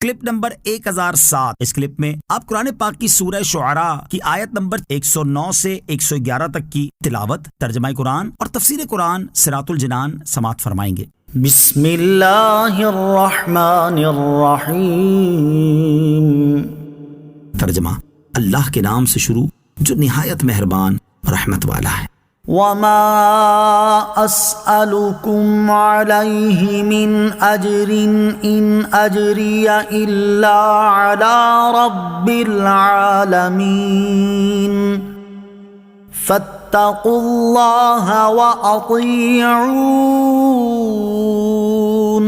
Clip number 1007۔ اس clip میں آپ قرآن پاک کی سورہ شعراء کی آیت نمبر 109 سے 111 تک کی تلاوت، ترجمہ قرآن اور تفسیر قرآن صراط الجنان سماعت فرمائیں گے۔ بسم اللہ الرحمن الرحیم۔ ترجمہ: اللہ کے نام سے شروع جو نہایت مہربان رحمت والا ہے۔ وما اسألكم علیہ من اجر ان اجری الا علی رب العالمین فاتقوا اللہ واطیعون۔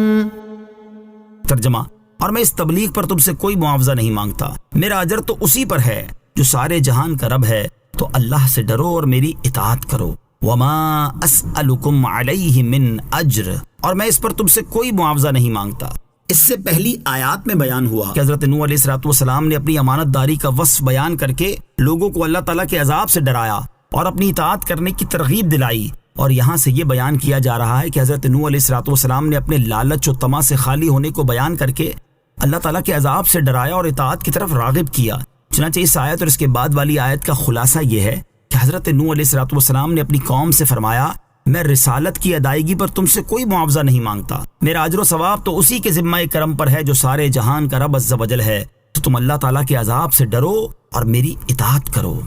ترجمہ: اور میں اس تبلیغ پر تم سے کوئی معاوضہ نہیں مانگتا، میرا اجر تو اسی پر ہے جو سارے جہان کا رب ہے، تو اللہ سے ڈرو اور میری اطاعت کرو۔ وما اسألکم علیہ من اجر، اور میں اس پر تم سے کوئی معاوضہ نہیں مانگتا۔ اس سے پہلی آیات میں بیان ہوا کہ حضرت نوح علیہ السلام نے اپنی امانت داری کا وصف بیان کر کے لوگوں کو اللہ تعالیٰ کے عذاب سے ڈرایا اور اپنی اطاعت کرنے کی ترغیب دلائی، اور یہاں سے یہ بیان کیا جا رہا ہے کہ حضرت نوح علیہ السلام نے اپنے لالچ و طمع سے خالی ہونے کو بیان کر کے اللہ تعالیٰ کے عذاب سے ڈرایا اور اطاعت کی طرف راغب کیا۔ چنانچہ اس آیت اور اس کے بعد والی آیت کا خلاصہ یہ ہے کہ حضرت نوح علیہ السلام نے اپنی قوم سے فرمایا، میں رسالت کی ادائیگی پر تم سے کوئی معاوضہ نہیں مانگتا، میرا اجر و ثواب تو اسی کے ذمہ کرم پر ہے جو سارے جہان کا رب عز و جل ہے، تو تم اللہ تعالیٰ کے عذاب سے ڈرو اور میری اطاعت کرو۔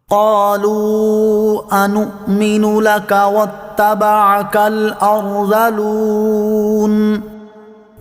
قالوا انؤمن لك واتبعك الارذلون۔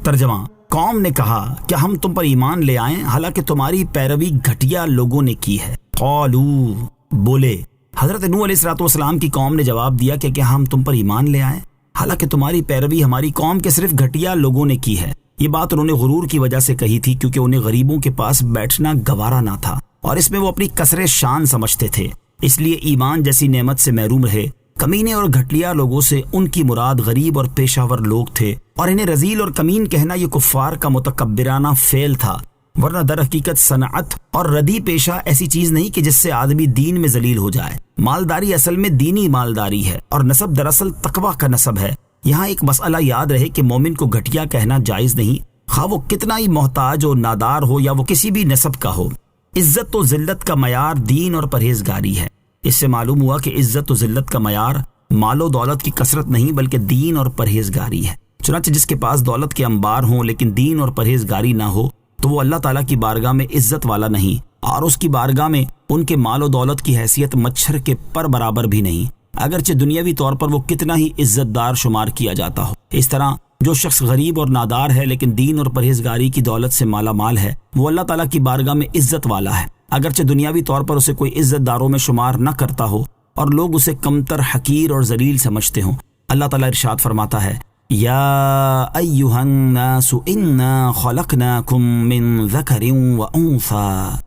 ترجمہ: قوم نے کہا کیا ہم تم پر ایمان لے آئیں حالانکہ تمہاری پیروی گھٹیا لوگوں نے کی ہے۔ قالوا، بولے حضرت نوح علیہ السلام کی قوم نے جواب دیا کہ کیا ہم تم پر ایمان لے آئیں حالانکہ تمہاری پیروی ہماری قوم کے صرف گھٹیا لوگوں نے کی ہے۔ یہ بات انہوں نے غرور کی وجہ سے کہی تھی، کیونکہ انہیں غریبوں کے پاس بیٹھنا گوارا نہ تھا اور اس میں وہ اپنی کثر شان سمجھتے تھے، اس لیے ایمان جیسی نعمت سے محروم رہے۔ کمینے اور گھٹیا لوگوں سے ان کی مراد غریب اور پیشہ ور لوگ تھے، اور انہیں رذیل اور کمین کہنا یہ کفار کا متکبرانہ فعل تھا، ورنہ در حقیقت صنعت اور ردی پیشہ ایسی چیز نہیں کہ جس سے آدمی دین میں ذلیل ہو جائے۔ مالداری اصل میں دینی مالداری ہے اور نسب دراصل تقویٰ کا نسب ہے۔ یہاں ایک مسئلہ یاد رہے کہ مومن کو گھٹیا کہنا جائز نہیں، خواہ وہ کتنا ہی محتاج و نادار ہو یا وہ کسی بھی نسب کا ہو۔ عزت و ذلت کا معیار دین اور پرہیزگاری ہے۔ اس سے معلوم ہوا کہ عزت و ذلت کا معیار مال و دولت کی کثرت نہیں بلکہ دین اور پرہیزگاری ہے۔ چنانچہ جس کے پاس دولت کے انبار ہوں لیکن دین اور پرہیزگاری نہ ہو تو وہ اللہ تعالیٰ کی بارگاہ میں عزت والا نہیں، اور اس کی بارگاہ میں ان کے مال و دولت کی حیثیت مچھر کے پر برابر بھی نہیں، اگرچہ دنیاوی طور پر وہ کتنا ہی عزت دار شمار کیا جاتا ہو۔ اس طرح جو شخص غریب اور نادار ہے لیکن دین اور پرہیزگاری کی دولت سے مالا مال ہے، وہ اللہ تعالیٰ کی بارگاہ میں عزت والا ہے، اگرچہ دنیاوی طور پر اسے کوئی عزت داروں میں شمار نہ کرتا ہو اور لوگ اسے کمتر، حقیر اور ذلیل سمجھتے ہوں۔ اللہ تعالیٰ ارشاد فرماتا ہے، یا ایھا الناس انا خلقناکم من ذکر وانثی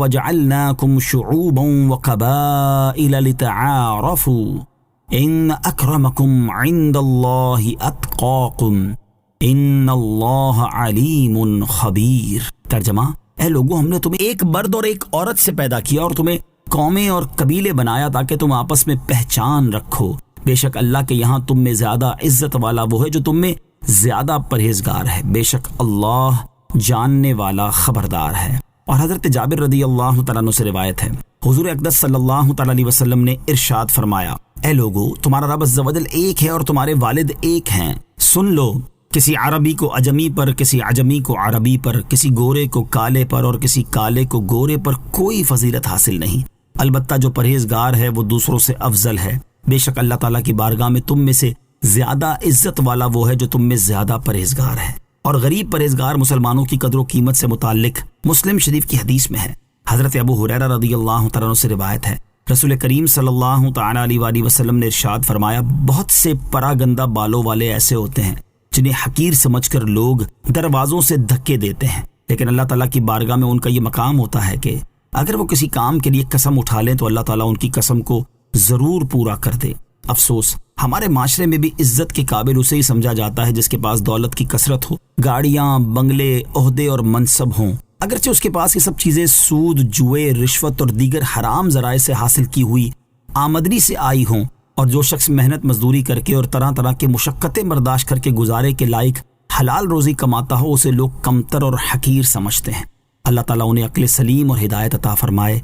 وجعلناکم شعوبا وقبائل لتعارفوا ان اکرمکم عند اللہ اتقاکم ان اللہ علیم خبیر۔ ترجمہ: اے لوگوں، ہم نے تمہیں ایک مرد اور ایک عورت سے پیدا کیا اور تمہیں قومیں اور قبیلے بنایا تاکہ تم آپس میں پہچان رکھو۔ بے شک اللہ کے یہاں تم میں زیادہ عزت والا وہ ہے جو تم میں زیادہ پرہیزگار ہے، بے شک اللہ جاننے والا خبردار ہے۔ اور حضرت جابر رضی اللہ تعالیٰ عنہ سے روایت ہے، حضور اقدس صلی اللہ تعالیٰ علیہ وسلم نے ارشاد فرمایا، اے لوگو، تمہارا رب عز و جل ایک ہے اور تمہارے والد ایک ہیں، سن لو، کسی عربی کو عجمی پر، کسی عجمی کو عربی پر، کسی گورے کو کالے پر اور کسی کالے کو گورے پر کوئی فضیلت حاصل نہیں، البتہ جو پرہیزگار ہے وہ دوسروں سے افضل ہے۔ بے شک اللہ تعالیٰ کی بارگاہ میں تم میں سے زیادہ عزت والا وہ ہے جو تم میں زیادہ پرہیزگار ہے۔ اور غریب پرہیزگار مسلمانوں کی قدر و قیمت سے متعلق مسلم شریف کی حدیث میں ہے، حضرت ابو ہریرہ رضی اللہ تعالیٰ عنہ سے روایت ہے، رسول کریم صلی اللہ تعالیٰ علیہ وسلم نے ارشاد فرمایا، بہت سے پراگندہ بالوں والے ایسے ہوتے ہیں جنہیں حقیر سمجھ کر لوگ دروازوں سے دھکے دیتے ہیں، لیکن اللہ تعالیٰ کی بارگاہ میں ان کا یہ مقام ہوتا ہے کہ اگر وہ کسی کام کے لیے قسم اٹھا لیں تو اللہ تعالیٰ ان کی قسم کو ضرور پورا کر دے۔ افسوس، ہمارے معاشرے میں بھی عزت کے قابل اسے ہی سمجھا جاتا ہے جس کے پاس دولت کی کثرت ہو، گاڑیاں، بنگلے، عہدے اور منصب ہوں، اگرچہ اس کے پاس یہ سب چیزیں سود، جوئے، رشوت اور دیگر حرام ذرائع سے حاصل کی ہوئی آمدنی سے آئی ہوں، اور جو شخص محنت مزدوری کر کے اور طرح طرح کے مشقتیں برداشت کر کے گزارے کے لائق حلال روزی کماتا ہو اسے لوگ کمتر اور حقیر سمجھتے ہیں۔ اللہ تعالیٰ انہیں عقل سلیم اور ہدایت عطا فرمائے۔